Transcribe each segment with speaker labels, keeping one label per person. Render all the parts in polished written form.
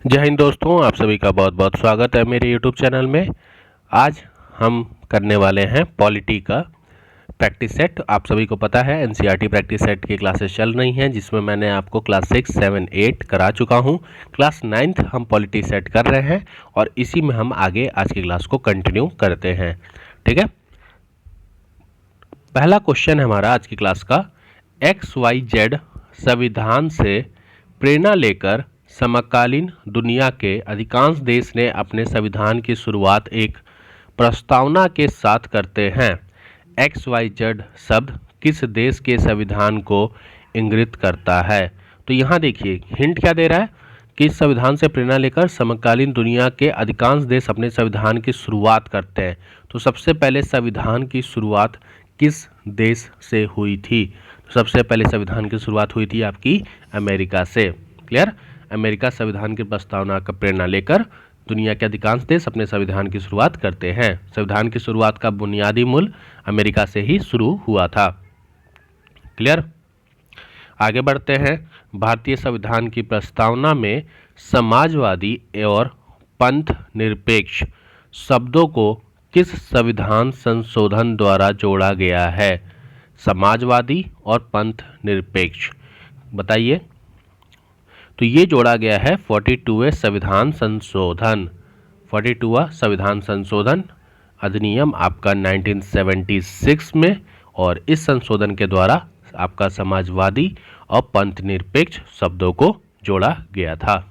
Speaker 1: जय हिंद दोस्तों, आप सभी का बहुत बहुत स्वागत है मेरे YouTube चैनल में। आज हम करने वाले हैं पॉलिटी का प्रैक्टिस सेट। आप सभी को पता है NCERT प्रैक्टिस सेट की क्लासेस चल रही हैं, जिसमें मैंने आपको क्लास 6, 7, 8 करा चुका हूं। क्लास 9th हम पॉलिटी सेट कर रहे हैं और इसी में हम आगे आज की क्लास को कंटिन्यू करते हैं। ठीक है, पहला क्वेश्चन है हमारा आज की क्लास का। XYZ संविधान से प्रेरणा लेकर समकालीन दुनिया के अधिकांश देश ने अपने संविधान की शुरुआत एक प्रस्तावना के साथ करते हैं। XYZ शब्द किस देश के संविधान को इंगित करता है? तो यहाँ देखिए हिंट क्या दे रहा है कि इस संविधान से प्रेरणा लेकर समकालीन दुनिया के अधिकांश देश अपने संविधान की शुरुआत करते हैं। तो सबसे पहले संविधान की शुरुआत किस देश से हुई थी? तो सबसे पहले संविधान की शुरुआत हुई थी आपकी अमेरिका से। क्लियर? अमेरिका संविधान की प्रस्तावना का प्रेरणा लेकर दुनिया के अधिकांश देश अपने संविधान की शुरुआत करते हैं। संविधान की शुरुआत का बुनियादी मूल अमेरिका से ही शुरू हुआ था। क्लियर? आगे बढ़ते हैं। भारतीय संविधान की प्रस्तावना में समाजवादी और पंथ निरपेक्ष शब्दों को किस संविधान संशोधन द्वारा जोड़ा गया है? समाजवादी और पंथ निरपेक्ष, बताइए। तो ये जोड़ा गया है 42वें संविधान संशोधन। 42वां संविधान संशोधन अधिनियम आपका 1976 में, और इस संशोधन के द्वारा आपका समाजवादी और पंथ निरपेक्ष शब्दों को जोड़ा गया था।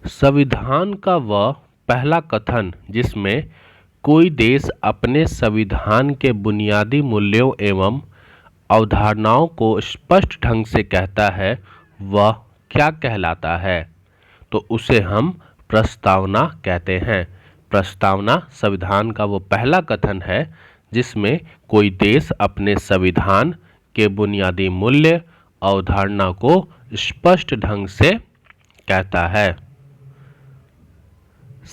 Speaker 1: संविधान का वह पहला कथन जिसमें कोई देश अपने संविधान के बुनियादी मूल्यों एवं अवधारणाओं को स्पष्ट ढंग से कहता है, वह क्या कहलाता है? तो उसे हम प्रस्तावना कहते हैं। प्रस्तावना संविधान का वो पहला कथन है जिसमें कोई देश अपने संविधान के बुनियादी मूल्य अवधारणा को स्पष्ट ढंग से कहता है।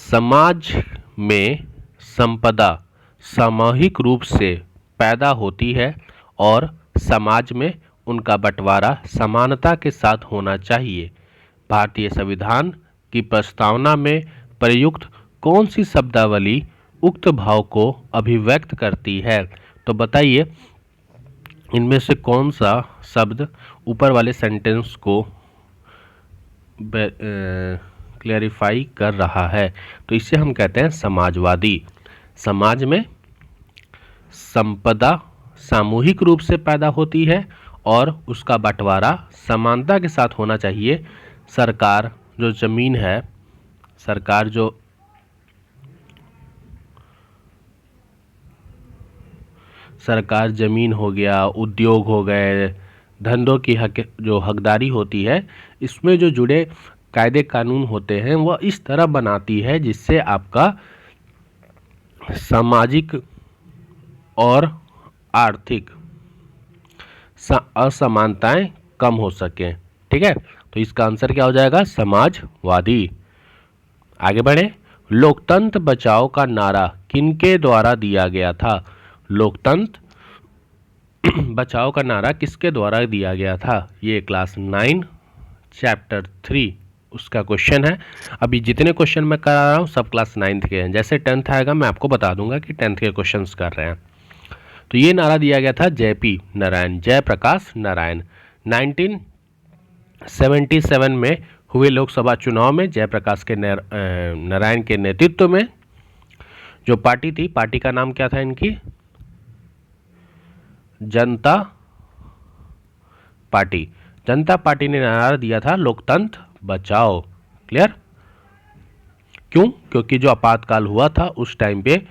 Speaker 1: समाज में संपदा सामूहिक रूप से पैदा होती है और समाज में उनका बंटवारा समानता के साथ होना चाहिए। भारतीय संविधान की प्रस्तावना में प्रयुक्त कौन सी शब्दावली उक्त भाव को अभिव्यक्त करती है? तो बताइए इनमें से कौन सा शब्द ऊपर वाले सेंटेंस को क्लैरिफाई कर रहा है? तो इसे हम कहते हैं समाजवादी। समाज में संपदा सामूहिक रूप से पैदा होती है और उसका बंटवारा समानता के साथ होना चाहिए। सरकार जो जमीन है, सरकार जमीन हो गया, उद्योग हो गए, धंधों की हकदारी होती है, इसमें जो जुड़े कायदे कानून होते हैं वह इस तरह बनाती है जिससे आपका सामाजिक और आर्थिक असमानताएं कम हो सकें। ठीक है, तो इसका आंसर क्या हो जाएगा? समाजवादी। आगे बढ़े। लोकतंत्र बचाओ का नारा किनके द्वारा दिया गया था? लोकतंत्र बचाओ का नारा किसके द्वारा दिया गया था? ये क्लास 9 चैप्टर 3 उसका क्वेश्चन है। अभी जितने क्वेश्चन मैं करा रहा हूँ सब क्लास 9th के हैं। जैसे 10th आएगा मैं आपको बता दूंगा कि 10th के क्वेश्चंस कर रहे हैं। तो ये नारा दिया गया था JP नारायण, जयप्रकाश नारायण। 1977 में हुए लोकसभा चुनाव में जयप्रकाश के नारायण के नेतृत्व में जो पार्टी थी, पार्टी का नाम क्या था इनकी? जनता पार्टी। जनता पार्टी ने नारा दिया था लोकतंत्र बचाओ। क्लियर? क्यों? क्योंकि जो आपातकाल हुआ था उस टाइम पे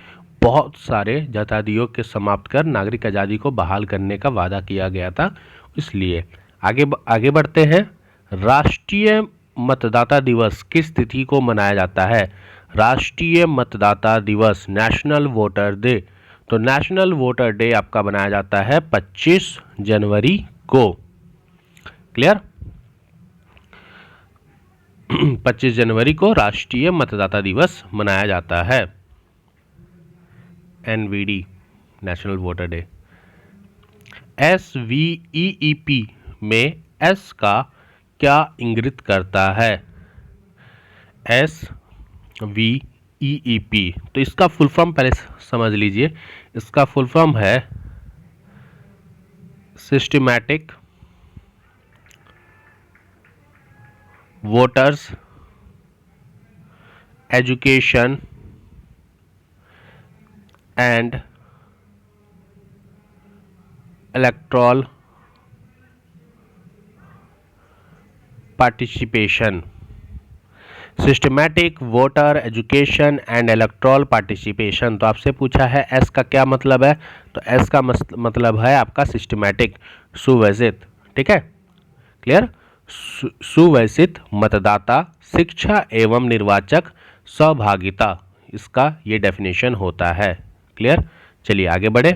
Speaker 1: बहुत सारे जातियों के समाप्त कर नागरिक आज़ादी को बहाल करने का वादा किया गया था, इसलिए। आगे बढ़ते हैं। राष्ट्रीय मतदाता दिवस किस तिथि को मनाया जाता है? राष्ट्रीय मतदाता दिवस, नेशनल वोटर डे। तो नेशनल वोटर डे आपका मनाया जाता है 25 जनवरी को। क्लियर? 25 जनवरी को राष्ट्रीय मतदाता दिवस मनाया जाता है, NVD, national voter day. SVEEP में S का क्या इंगित करता है? SVEEP। तो इसका फुल फॉर्म पहले समझ लीजिए। इसका फुल फॉर्म है systematic voters education and electoral participation. Systematic voter education and electoral participation. तो आपसे पूछा है एस का क्या मतलब है, तो एस का मतलब है आपका सिस्टमैटिक, सुव्यवस्थित। ठीक है, क्लियर। सुव्यवस्थित मतदाता शिक्षा एवं निर्वाचक सहभागिता, इसका ये डेफिनेशन होता है। क्लियर, चलिए आगे बढ़े।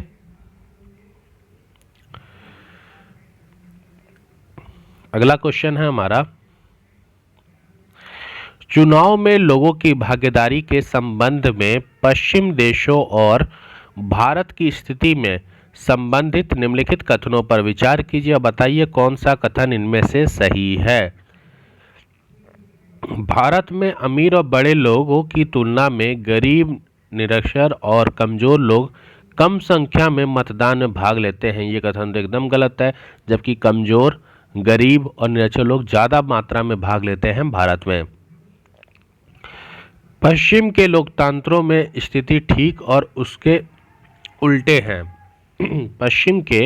Speaker 1: अगला क्वेश्चन है हमारा, चुनाव में लोगों की भागीदारी के संबंध में पश्चिम देशों और भारत की स्थिति में संबंधित निम्नलिखित कथनों पर विचार कीजिए और बताइए कौन सा कथन इनमें से सही है। भारत में अमीर और बड़े लोगों की तुलना में गरीब, निरक्षर और कमजोर लोग कम संख्या में मतदान में भाग लेते हैं। ये कथन तो एकदम गलत है, जबकि कमजोर, गरीब और निरक्षर लोग ज़्यादा मात्रा में भाग लेते हैं भारत में। पश्चिम के लोकतंत्रों में स्थिति ठीक और उसके उल्टे हैं। पश्चिम के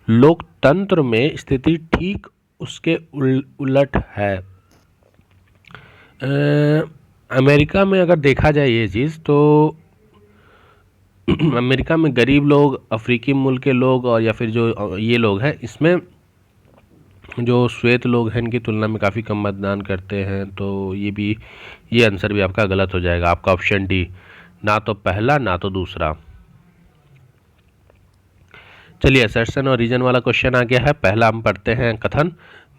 Speaker 1: लोकतंत्र में स्थिति ठीक उसके उलट है। अमेरिका में अगर देखा जाए ये चीज़, तो अमेरिका में गरीब लोग, अफ्रीकी मुल्क के लोग और या फिर जो ये लोग हैं, इसमें जो श्वेत लोग हैं इनकी तुलना में काफ़ी कम मतदान करते हैं। तो ये आंसर भी आपका गलत हो जाएगा, आपका ऑप्शन डी, ना तो पहला ना तो दूसरा। चलिए असर्शन और रीजन वाला क्वेश्चन आ गया है। पहला हम पढ़ते हैं कथन,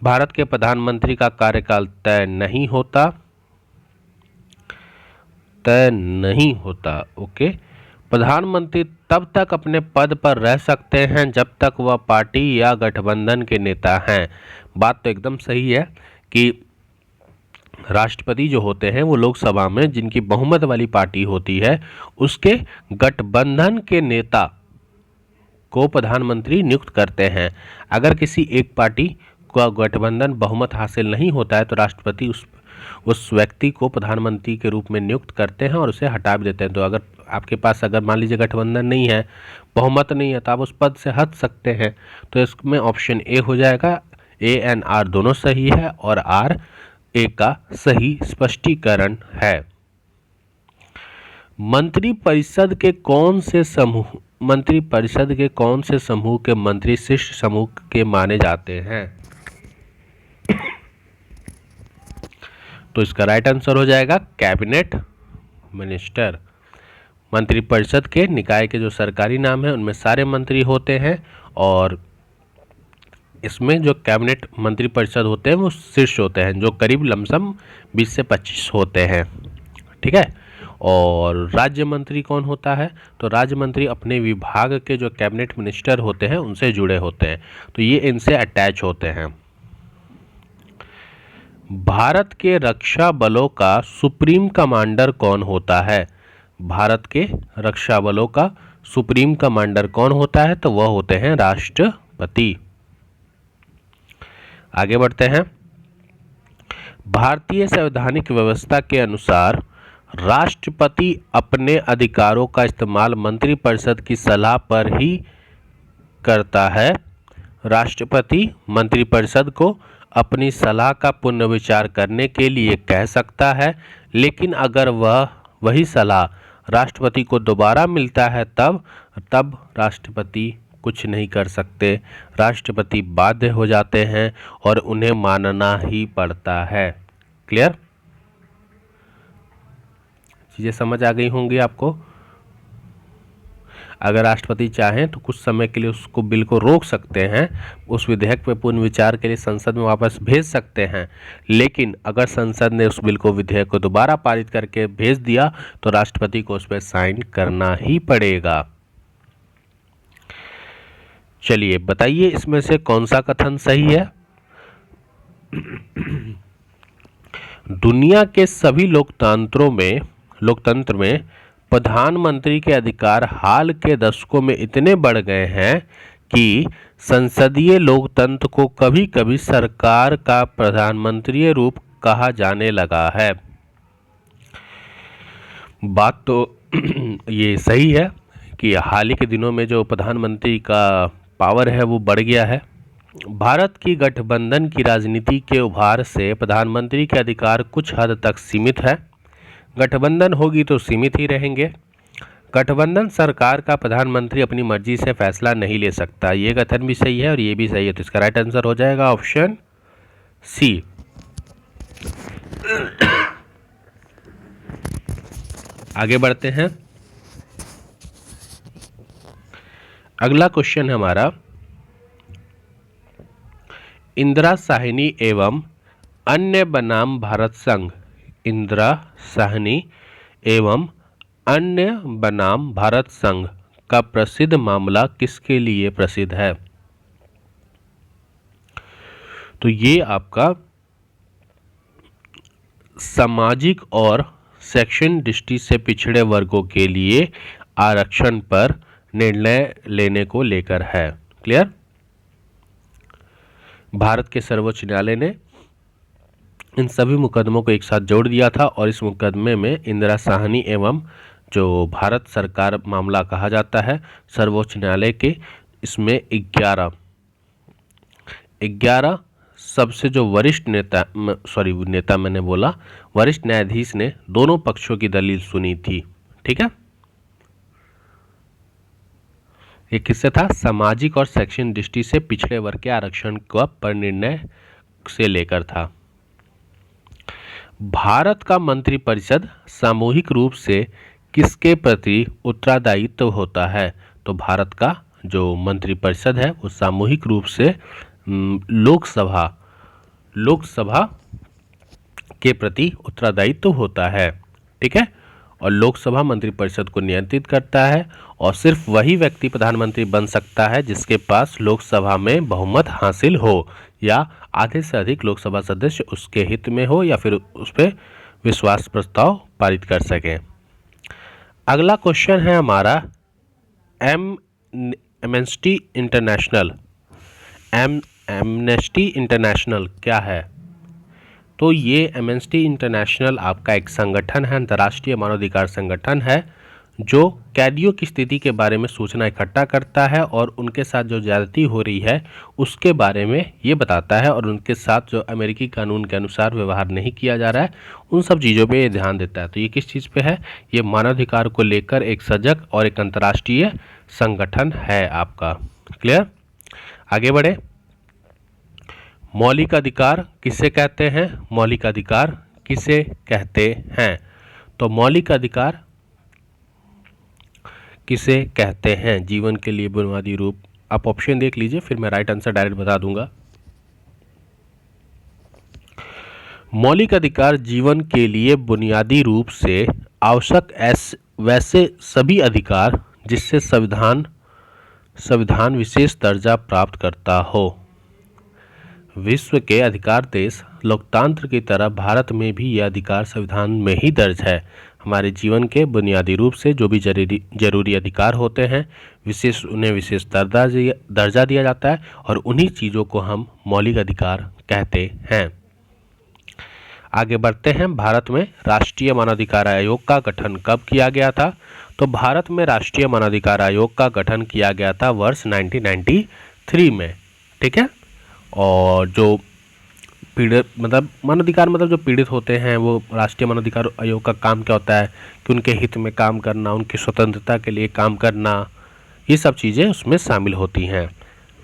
Speaker 1: भारत के प्रधानमंत्री का कार्यकाल तय नहीं होता। तय नहीं होता, ओके। प्रधानमंत्री तब तक अपने पद पर रह सकते हैं जब तक वह पार्टी या गठबंधन के नेता हैं। बात तो एकदम सही है कि राष्ट्रपति जो होते हैं वो लोकसभा में जिनकी बहुमत वाली पार्टी होती है उसके गठबंधन के नेता को प्रधानमंत्री नियुक्त करते हैं। अगर किसी एक पार्टी का गठबंधन बहुमत हासिल नहीं होता है तो राष्ट्रपति उस व्यक्ति को प्रधानमंत्री के रूप में नियुक्त करते हैं और उसे हटा भी देते हैं। तो अगर आपके पास अगर मान लीजिए गठबंधन नहीं है, बहुमत नहीं है, तो आप उस पद से हट सकते हैं। तो इसमें ऑप्शन ए हो जाएगा। ए एंड आर दोनों सही है और आर ए का सही स्पष्टीकरण है। मंत्रिपरिषद के कौन से समूह के मंत्री शिष्ट समूह के माने जाते हैं? तो इसका राइट आंसर हो जाएगा कैबिनेट मिनिस्टर। मंत्रिपरिषद के निकाय के जो सरकारी नाम है उनमें सारे मंत्री होते हैं और इसमें जो कैबिनेट मंत्रिपरिषद होते हैं वो शीर्ष होते हैं, जो करीब लमसम 20 से 25 होते हैं। ठीक है, और राज्य मंत्री कौन होता है? तो राज्य मंत्री अपने विभाग के जो कैबिनेट मिनिस्टर होते हैं उनसे जुड़े होते हैं, तो ये इनसे अटैच होते हैं। भारत के रक्षा बलों का सुप्रीम कमांडर कौन होता है? भारत के रक्षा बलों का सुप्रीम कमांडर कौन होता है? तो वह होते हैं राष्ट्रपति। आगे बढ़ते हैं। भारतीय संवैधानिक व्यवस्था के अनुसार राष्ट्रपति अपने अधिकारों का इस्तेमाल मंत्रिपरिषद की सलाह पर ही करता है। राष्ट्रपति मंत्रिपरिषद को अपनी सलाह का पुनर्विचार करने के लिए कह सकता है, लेकिन अगर वही सलाह राष्ट्रपति को दोबारा मिलता है तब राष्ट्रपति कुछ नहीं कर सकते। राष्ट्रपति बाध्य हो जाते हैं और उन्हें मानना ही पड़ता है। क्लियर? चीज़ें समझ आ गई होंगी आपको। अगर राष्ट्रपति चाहें तो कुछ समय के लिए उसको बिल को रोक सकते हैं, उस विधेयक पर पुनर्विचार के लिए संसद में वापस भेज सकते हैं, लेकिन अगर संसद ने उस बिल को, विधेयक को दोबारा पारित करके भेज दिया तो राष्ट्रपति को उस पर साइन करना ही पड़ेगा। चलिए बताइए इसमें से कौन सा कथन सही है? दुनिया के सभी लोकतंत्र में प्रधानमंत्री के अधिकार हाल के दशकों में इतने बढ़ गए हैं कि संसदीय लोकतंत्र को कभी कभी सरकार का प्रधानमंत्री रूप कहा जाने लगा है। बात तो ये सही है कि हाल ही के दिनों में जो प्रधानमंत्री का पावर है वो बढ़ गया है। भारत की गठबंधन की राजनीति के उभार से प्रधानमंत्री के अधिकार कुछ हद तक सीमित है। गठबंधन होगी तो सीमित ही रहेंगे। गठबंधन सरकार का प्रधानमंत्री अपनी मर्जी से फैसला नहीं ले सकता। ये कथन भी सही है और ये भी सही है, तो इसका राइट आंसर हो जाएगा ऑप्शन सी। आगे बढ़ते हैं। अगला क्वेश्चन है हमारा, इंदिरा साहनी एवं अन्य बनाम भारत संघ। इंदिरा साहनी एवं अन्य बनाम भारत संघ का प्रसिद्ध मामला किसके लिए प्रसिद्ध है? तो ये आपका सामाजिक और शैक्षणिक दृष्टि से पिछड़े वर्गों के लिए आरक्षण पर निर्णय लेने को लेकर है। क्लियर? भारत के सर्वोच्च न्यायालय ने इन सभी मुकदमों को एक साथ जोड़ दिया था और इस मुकदमे में इंदिरा साहनी एवं जो भारत सरकार मामला कहा जाता है सर्वोच्च न्यायालय के, इसमें 11 सबसे जो वरिष्ठ वरिष्ठ न्यायाधीश ने दोनों पक्षों की दलील सुनी थी। ठीक है, ये किससे था? सामाजिक और शैक्षणिक दृष्टि से पिछड़े वर्ग के आरक्षण को पर निर्णय से लेकर था। भारत का मंत्रिपरिषद सामूहिक रूप से किसके प्रति उत्तरदायित्व होता है? तो भारत का जो मंत्रिपरिषद है वो सामूहिक रूप से लोकसभा के प्रति उत्तरदायित्व होता है। ठीक है, और लोकसभा मंत्रिपरिषद को नियंत्रित करता है और सिर्फ वही व्यक्ति प्रधानमंत्री बन सकता है जिसके पास लोकसभा में बहुमत हासिल हो या आधे से अधिक लोकसभा सदस्य उसके हित में हो या फिर उस पर विश्वास प्रस्ताव पारित कर सकें। अगला क्वेश्चन है हमारा, एमनेस्टी इंटरनेशनल क्या है? तो ये एमनेस्टी इंटरनेशनल आपका एक संगठन है, अंतर्राष्ट्रीय मानवाधिकार संगठन है जो कैदियों की स्थिति के बारे में सूचना इकट्ठा करता है और उनके साथ जो ज्यादती हो रही है उसके बारे में ये बताता है और उनके साथ जो अमेरिकी कानून के अनुसार व्यवहार नहीं किया जा रहा है उन सब चीज़ों पे ये ध्यान देता है। तो ये किस चीज़ पे है? ये मानवाधिकार को लेकर एक सजग और एक अंतर्राष्ट्रीय संगठन है आपका। क्लियर? आगे बढ़े। मौलिक अधिकार किसे कहते हैं? मौलिक अधिकार किसे कहते हैं? तो मौलिक अधिकार किसे कहते हैं? जीवन के लिए बुनियादी रूप। आप ऑप्शन देख लीजिए, फिर मैं राइट आंसर डायरेक्ट बता दूंगा। मौलिक अधिकार जीवन के लिए बुनियादी रूप से आवश्यक वैसे सभी अधिकार जिससे संविधान विशेष दर्जा प्राप्त करता हो। विश्व के अधिकार देश लोकतंत्र की तरह भारत में भी यह अधिकार संविधान में ही दर्ज है। हमारे जीवन के बुनियादी रूप से जो भी जरूरी अधिकार होते हैं उन्हें विशेष दर्जा दिया जाता है और उन्हीं चीज़ों को हम मौलिक अधिकार कहते हैं। आगे बढ़ते हैं। भारत में राष्ट्रीय मानवाधिकार आयोग का गठन कब किया गया था? तो भारत में राष्ट्रीय मानवाधिकार आयोग का गठन किया गया था वर्ष 1993 में। ठीक है, और जो मानवाधिकार जो पीड़ित होते हैं वो राष्ट्रीय मानवाधिकार आयोग का काम क्या होता है कि उनके हित में काम करना, उनकी स्वतंत्रता के लिए काम करना, ये सब चीज़ें उसमें शामिल होती हैं।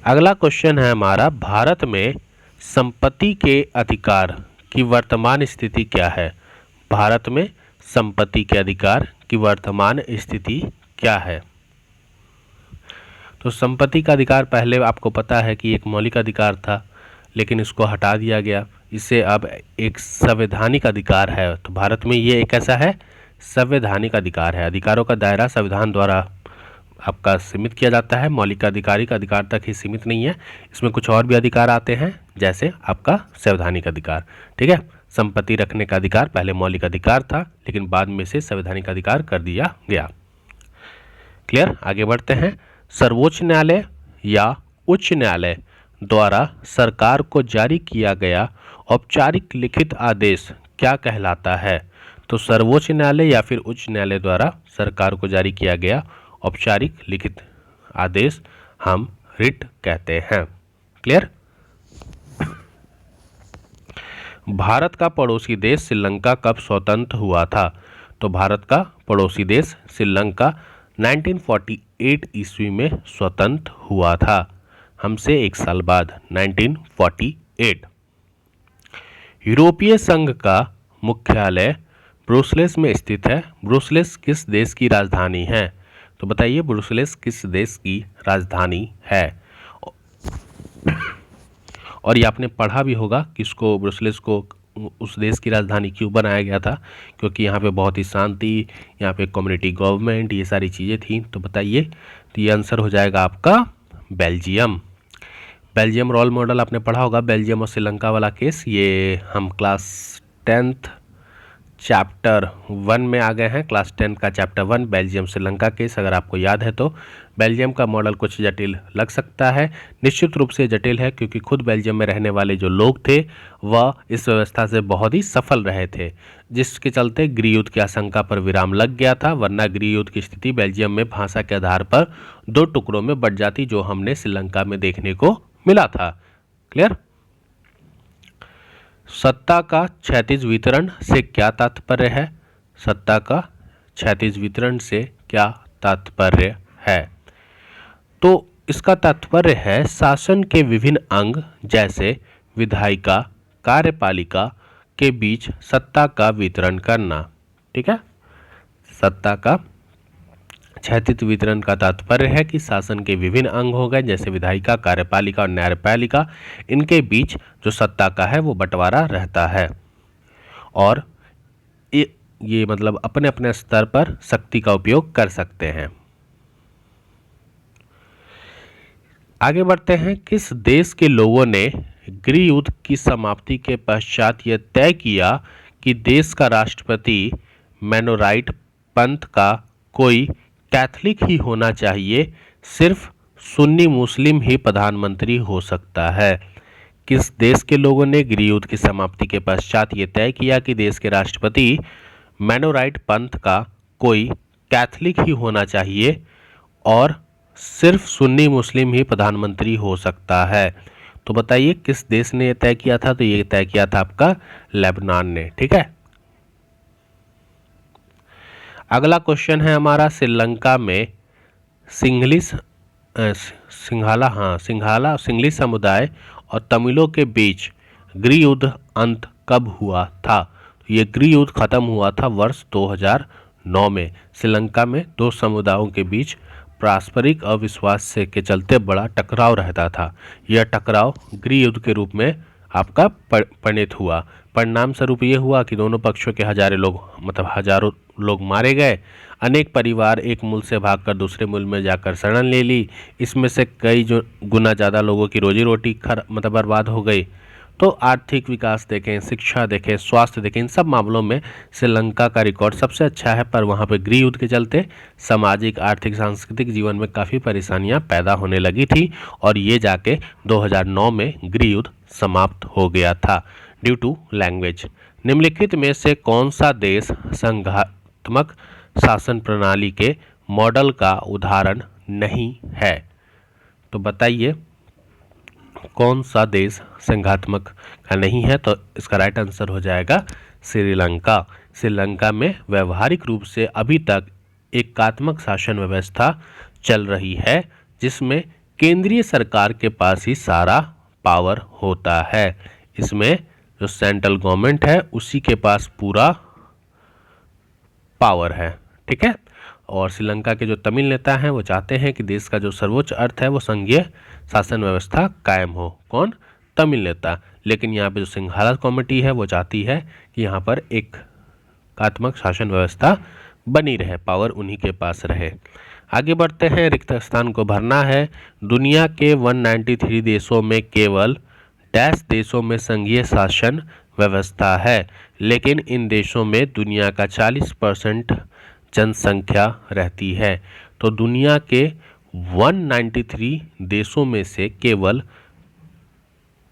Speaker 1: अगला क्वेश्चन है हमारा, भारत में संपत्ति के अधिकार की वर्तमान स्थिति क्या है? भारत में संपत्ति के अधिकार की वर्तमान स्थिति क्या है? तो संपत्ति का अधिकार पहले आपको पता है कि एक मौलिक अधिकार था, लेकिन इसको हटा दिया गया। इससे अब एक संवैधानिक अधिकार है। तो भारत में ये एक ऐसा है संवैधानिक अधिकार है। अधिकारों का दायरा संविधान द्वारा आपका सीमित किया जाता है, मौलिक आधिकारिक अधिकार तक ही सीमित नहीं है, इसमें कुछ और भी अधिकार आते हैं, जैसे आपका संवैधानिक अधिकार। ठीक है, संपत्ति रखने का अधिकार पहले मौलिक अधिकार था, लेकिन बाद में से संवैधानिक अधिकार कर दिया गया। क्लियर, आगे बढ़ते हैं। सर्वोच्च न्यायालय या उच्च न्यायालय द्वारा सरकार को जारी किया गया औपचारिक लिखित आदेश क्या कहलाता है? तो सर्वोच्च न्यायालय या फिर उच्च न्यायालय द्वारा सरकार को जारी किया गया औपचारिक लिखित आदेश हम रिट कहते हैं। क्लियर। भारत का पड़ोसी देश श्रीलंका कब स्वतंत्र हुआ था? तो भारत का पड़ोसी देश श्रीलंका 1948 ईस्वी में स्वतंत्र हुआ था, हमसे एक साल बाद 1948। यूरोपीय संघ का मुख्यालय ब्रुसेल्स में स्थित है। ब्रुसेल्स किस देश की राजधानी है? तो बताइए ब्रुसेल्स किस देश की राजधानी है? और ये आपने पढ़ा भी होगा कि इसको ब्रुसेल्स को उस देश की राजधानी क्यों बनाया गया था, क्योंकि यहाँ पे बहुत ही शांति, यहाँ पे कम्युनिटी गवर्नमेंट, ये सारी चीज़ें थी। तो बताइए, तो ये आंसर हो जाएगा आपका बेल्जियम। बेल्जियम रोल मॉडल आपने पढ़ा होगा, बेल्जियम और श्रीलंका वाला केस, ये हम क्लास 10th चैप्टर 1 में आ गए हैं। क्लास 10 का चैप्टर 1 बेल्जियम श्रीलंका केस, अगर आपको याद है तो। बेल्जियम का मॉडल कुछ जटिल लग सकता है, निश्चित रूप से जटिल है, क्योंकि खुद बेल्जियम में रहने वाले जो लोग थे वह इस व्यवस्था से बहुत ही सफल रहे थे, जिसके चलते गृहयुद्ध की आशंका पर विराम लग गया था, वरना गृहयुद्ध की स्थिति बेल्जियम में भाषा के आधार पर 2 टुकड़ों में बट जाती, जो हमने श्रीलंका में देखने को मिला था। क्लियर। सत्ता का क्षैतिज वितरण से क्या तात्पर्य है? सत्ता का क्षैतिज वितरण से क्या तात्पर्य है? तो इसका तात्पर्य है शासन के विभिन्न अंग जैसे विधायिका, कार्यपालिका के बीच सत्ता का वितरण करना। ठीक है, सत्ता का क्षैतिज वितरण का तात्पर्य है कि शासन के विभिन्न अंग हो गए जैसे विधायिका, कार्यपालिका और न्यायपालिका, इनके बीच जो सत्ता का है वो बंटवारा रहता है, और ये मतलब अपने अपने स्तर पर शक्ति का उपयोग कर सकते हैं। आगे बढ़ते हैं। किस देश के लोगों ने गृहयुद्ध की समाप्ति के पश्चात यह तय किया कि देश का राष्ट्रपति मेनोराइट पंथ का कोई कैथलिक ही होना चाहिए, सिर्फ सुन्नी मुस्लिम ही प्रधानमंत्री हो सकता है? किस देश के लोगों ने गृहयुद्ध की समाप्ति के पश्चात ये तय किया कि देश के राष्ट्रपति मेनोराइट पंथ का कोई कैथलिक ही होना चाहिए और सिर्फ सुन्नी मुस्लिम ही प्रधानमंत्री हो सकता है? तो बताइए किस देश ने यह तय किया था? तो ये तय किया था आपका लेबनान ने। ठीक है, अगला क्वेश्चन है हमारा, श्रीलंका में सिंघाला समुदाय और तमिलों के बीच गृहयुद्ध अंत कब हुआ था? ये गृहयुद्ध खत्म हुआ था वर्ष 2009 में। श्रीलंका में 2 समुदायों के बीच पारस्परिक अविश्वास से के चलते बड़ा टकराव रहता था। यह टकराव गृहयुद्ध के रूप में आपका परिणित हुआ। परिणाम स्वरूप ये हुआ कि दोनों पक्षों के हजारों लोग मारे गए। अनेक परिवार एक मूल से भागकर दूसरे मूल में जाकर शरण ले ली। इसमें से कई जो गुना ज़्यादा लोगों की रोजी रोटी बर्बाद हो गई। तो आर्थिक विकास देखें, शिक्षा देखें, स्वास्थ्य देखें, इन सब मामलों में श्रीलंका का रिकॉर्ड सबसे अच्छा है, पर वहाँ पे गृहयुद्ध के चलते सामाजिक, आर्थिक, सांस्कृतिक जीवन में काफ़ी परेशानियाँ पैदा होने लगी थी, और ये जाके 2009 में गृहयुद्ध समाप्त हो गया था ड्यू टू लैंग्वेज। निम्नलिखित में से कौन सा देश संघात्मक शासन प्रणाली के मॉडल का उदाहरण नहीं है? तो बताइए कौन सा देश संघात्मक का नहीं है? तो इसका राइट आंसर हो जाएगा श्रीलंका। श्रीलंका में व्यवहारिक रूप से अभी तक एकात्मक शासन व्यवस्था चल रही है, जिसमें केंद्रीय सरकार के पास ही सारा पावर होता है। इसमें जो सेंट्रल गवर्नमेंट है उसी के पास पूरा पावर है। ठीक है, और श्रीलंका के जो तमिल नेता हैं वो चाहते हैं कि देश का जो सर्वोच्च अर्थ है वो संघीय शासन व्यवस्था कायम हो। कौन? तमिल नेता। लेकिन यहाँ पे जो सिंघाला कमेटी है वो चाहती है कि यहाँ पर एक एकात्मक शासन व्यवस्था बनी रहे, पावर उन्हीं के पास रहे। आगे बढ़ते हैं, रिक्त स्थान को भरना है। दुनिया के 193 देशों में केवल डैश देशों में संघीय शासन व्यवस्था है, लेकिन इन देशों में दुनिया का 40% जनसंख्या रहती है। तो दुनिया के 193 देशों में से केवल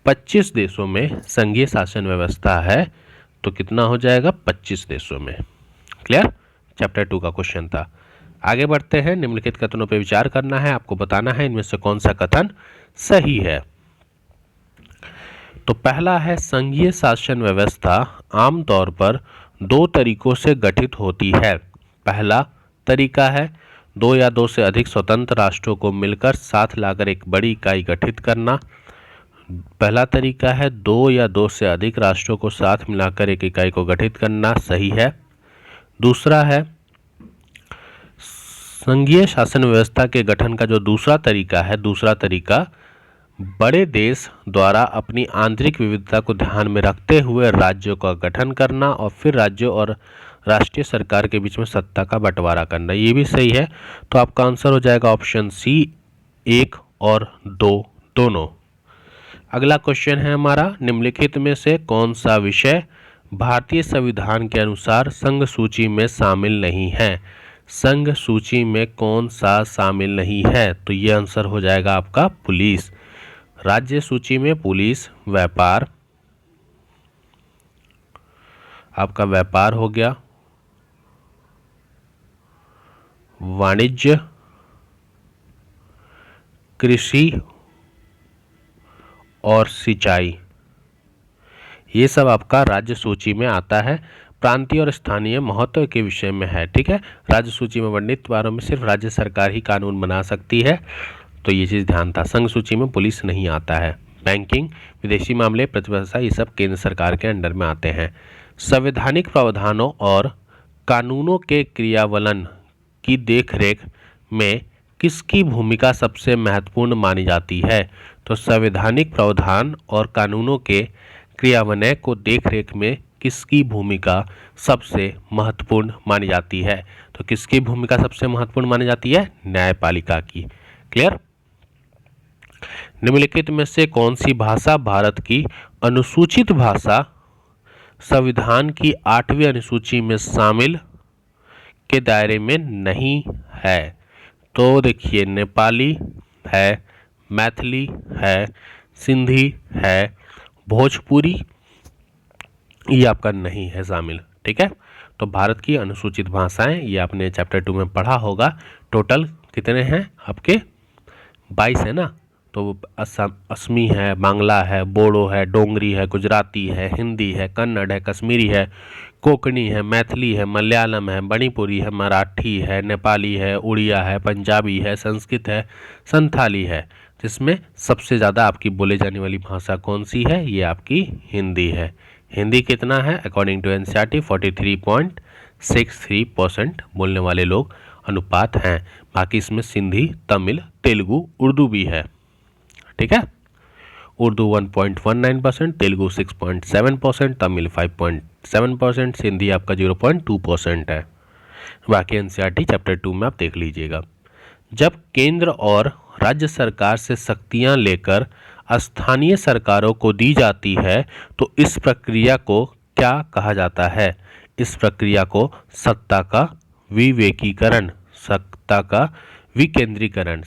Speaker 1: 25 देशों में संघीय शासन व्यवस्था है। तो कितना हो जाएगा? 25 देशों में। क्लियर? चैप्टर 2 का क्वेश्चन था। आगे बढ़ते हैं, निम्नलिखित कथनों पर विचार करना है, आपको बताना है इनमें से कौन सा कथन सही है। तो पहला है, संघीय शासन व्यवस्था आमतौर पर 2 तरीकों से गठित होती है। पहला तरीका है 2 या 2 से अधिक स्वतंत्र राष्ट्रों को मिलकर साथ लाकर एक बड़ी इकाई गठित करना। पहला तरीका है 2 या 2 से अधिक राष्ट्रों को साथ मिलाकर एक इकाई को गठित करना, सही है। दूसरा है संघीय शासन व्यवस्था के गठन का जो दूसरा तरीका बड़े देश द्वारा अपनी आंतरिक विविधता को ध्यान में रखते हुए राज्यों का गठन करना और फिर राज्यों और राष्ट्रीय सरकार के बीच में सत्ता का बंटवारा करना। ये भी सही है। तो आपका आंसर हो जाएगा ऑप्शन सी, 1 और 2 दोनों। अगला क्वेश्चन है हमारा, निम्नलिखित में से कौन सा विषय भारतीय संविधान के अनुसार संघ सूची में शामिल नहीं है? संघ सूची में कौन सा शामिल नहीं है? तो ये आंसर हो जाएगा आपका पुलिस। राज्य सूची में पुलिस, व्यापार, आपका व्यापार हो गया, वाणिज्य, कृषि और सिंचाई, ये सब आपका राज्य सूची में आता है। प्रांतीय और स्थानीय महत्व के विषय में है। ठीक है, राज्य सूची में वर्णित वारों में सिर्फ राज्य सरकार ही कानून बना सकती है, तो ये चीज़ ध्यान था। संघ सूची में पुलिस नहीं आता है। बैंकिंग, विदेशी मामले, प्रतिबद्धता, ये सब केंद्र सरकार के अंडर में आते हैं। संवैधानिक प्रावधानों और कानूनों के क्रियान्वयन की देखरेख में किसकी भूमिका सबसे महत्वपूर्ण मानी जाती है? तो संवैधानिक प्रावधान और कानूनों के क्रियान्वयन को देखरेख में किसकी भूमिका सबसे महत्वपूर्ण मानी जाती है? तो किसकी भूमिका सबसे महत्वपूर्ण मानी जाती है? न्यायपालिका की। क्लियर? निम्नलिखित में से कौन सी भाषा भारत की अनुसूचित भाषा संविधान की 8वीं अनुसूची में शामिल के दायरे में नहीं है? तो देखिए, नेपाली है, मैथिली है, सिंधी है, भोजपुरी ये आपका नहीं है शामिल। ठीक है, तो भारत की अनुसूचित भाषाएं ये आपने चैप्टर 2 में पढ़ा होगा। टोटल कितने हैं आपके? 22 है ना। तो असमी है, बांग्ला है, बोडो है, डोंगरी है, गुजराती है, हिंदी है, कन्नड़ है, कश्मीरी है, कोंकणी है, मैथिली है, मलयालम है, मणिपुरी है, मराठी है, नेपाली है, उड़िया है, पंजाबी है, संस्कृत है, संथाली है। जिसमें सबसे ज़्यादा आपकी बोले जाने वाली भाषा कौन सी है? ये आपकी हिंदी है। हिंदी कितना है? अकॉर्डिंग टू एनसीईआरटी 43.63% बोलने वाले लोग अनुपात हैं। बाकी इसमें सिंधी, तमिल, तेलुगु, उर्दू भी है। ठीक है, उर्दू 1.19%, तेलुगु 6.7%, तमिल 5.7%, सिंधी आपका 0.2% है। बाकी एनसीईआरटी चैप्टर 2 में आप देख लीजिएगा। जब केंद्र और राज्य सरकार से शक्तियां लेकर स्थानीय सरकारों को दी जाती है तो इस प्रक्रिया को क्या कहा जाता है? इस प्रक्रिया को सत्ता का विवेकीकरण, सत्ता का विकेंद्रीकरण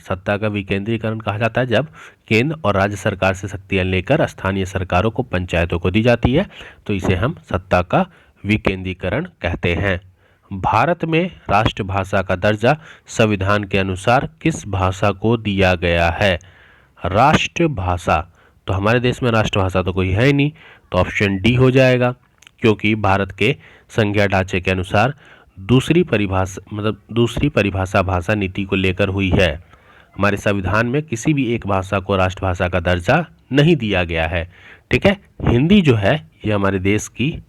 Speaker 1: कहा जाता है। जब केंद्र और राज्य सरकार से शक्तियां लेकर स्थानीय सरकारों को, पंचायतों को दी जाती है तो इसे हम सत्ता का विकेंद्रीकरण कहते हैं। भारत में राष्ट्रभाषा का दर्जा संविधान के अनुसार किस भाषा को दिया गया है? राष्ट्रभाषा, तो हमारे देश में राष्ट्रभाषा तो कोई है ही नहीं, तो ऑप्शन डी हो जाएगा, क्योंकि भारत के संज्ञा ढांचे के अनुसार दूसरी परिभाषा भाषा नीति को लेकर हुई है। हमारे संविधान में किसी भी एक भाषा को राष्ट्रभाषा का दर्जा नहीं दिया गया है। ठीक है, हिंदी जो है ये हमारे देश की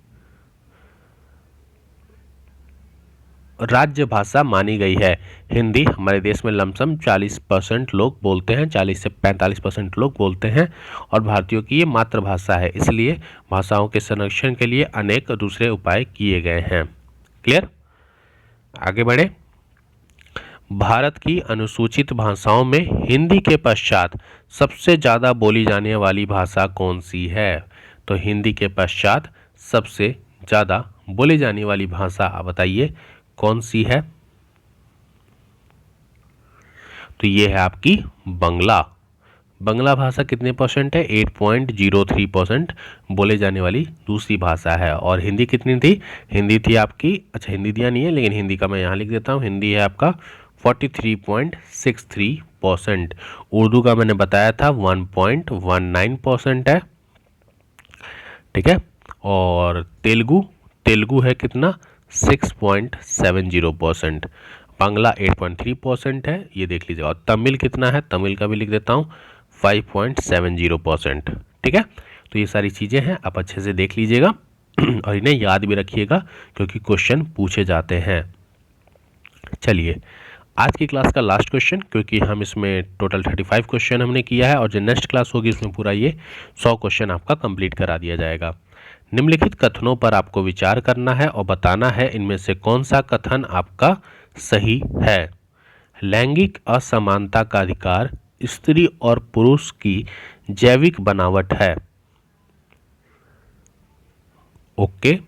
Speaker 1: राज्य भाषा मानी गई है। हिंदी हमारे देश में लमसम 40% लोग बोलते हैं, 40 से 45% लोग बोलते हैं और भारतीयों की ये मातृभाषा है। इसलिए भाषाओं के संरक्षण के लिए अनेक दूसरे उपाय किए गए हैं। क्लियर? आगे बढ़े। भारत की अनुसूचित भाषाओं में हिंदी के पश्चात सबसे ज़्यादा बोली जाने वाली भाषा कौन सी है? तो हिंदी के पश्चात सबसे ज़्यादा बोली जाने वाली भाषा आप बताइए कौन सी है? तो ये है आपकी बंगला। बंगला भाषा कितने परसेंट है? 8.03% बोले जाने वाली दूसरी भाषा है। और हिंदी कितनी थी? हिंदी थी आपकी, अच्छा हिंदी दिया नहीं है लेकिन हिंदी का मैं यहाँ लिख देता हूँ, हिंदी है आपका 43.63%। उर्दू का मैंने बताया था 1.19% है, ठीक है। और तेलुगु है कितना? 6.70%। बांग्ला 8.3% है, ये देख लीजिएगा। और तमिल कितना है? तमिल का भी लिख देता हूँ 5.70%, ठीक है। तो ये सारी चीज़ें हैं, आप अच्छे से देख लीजिएगा और इन्हें याद भी रखिएगा क्योंकि क्वेश्चन पूछे जाते हैं। चलिए आज की क्लास का लास्ट क्वेश्चन, क्योंकि हम इसमें टोटल 35 क्वेश्चन हमने किया है और जो नेक्स्ट क्लास होगी इसमें पूरा ये 100 क्वेश्चन आपका कंप्लीट करा दिया जाएगा। निम्नलिखित कथनों पर आपको विचार करना है और बताना है इनमें से कौन सा कथन आपका सही है। लैंगिक असमानता का अधिकार स्त्री और पुरुष की जैविक बनावट है। ओके,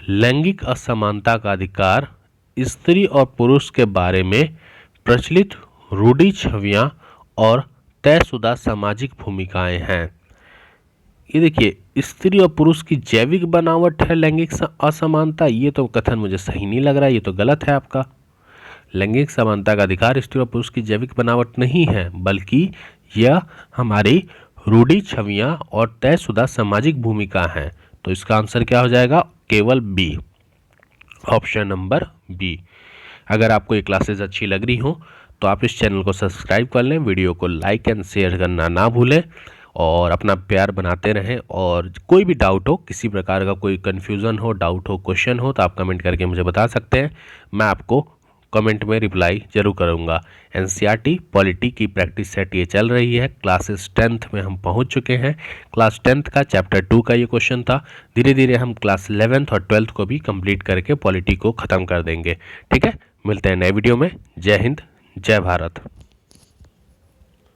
Speaker 1: लैंगिक असमानता का अधिकार स्त्री और पुरुष के बारे में प्रचलित रूढ़ि छवियां और तयशुदा सामाजिक भूमिकाएं हैं। ये देखिए, स्त्री और पुरुष की जैविक बनावट है लैंगिक असमानता, ये तो कथन मुझे सही नहीं लग रहा है, ये तो गलत है आपका। लैंगिक समानता का अधिकार स्त्री और पुरुष की जैविक बनावट नहीं है, बल्कि यह हमारी रूढ़ि छवियां और तयशुदा सामाजिक भूमिका हैं। तो इसका आंसर क्या हो जाएगा? केवल बी, ऑप्शन नंबर बी। अगर आपको ये क्लासेस अच्छी लग रही हो तो आप इस चैनल को सब्सक्राइब कर लें, वीडियो को लाइक एंड शेयर करना ना भूलें और अपना प्यार बनाते रहें। और कोई भी डाउट हो, किसी प्रकार का कोई कन्फ्यूज़न हो, डाउट हो, क्वेश्चन हो तो आप कमेंट करके मुझे बता सकते हैं, मैं आपको कमेंट में रिप्लाई जरूर करूंगा। एनसीईआरटी पॉलिटी की प्रैक्टिस सेट ये चल रही है, क्लासेस 10th में हम पहुंच चुके हैं। क्लास 10th का चैप्टर 2 का ये क्वेश्चन था। धीरे धीरे हम क्लास 11th और 12th को भी कंप्लीट करके पॉलिटी को ख़त्म कर देंगे, ठीक है। मिलते हैं नए वीडियो में। जय हिंद, जय भारत।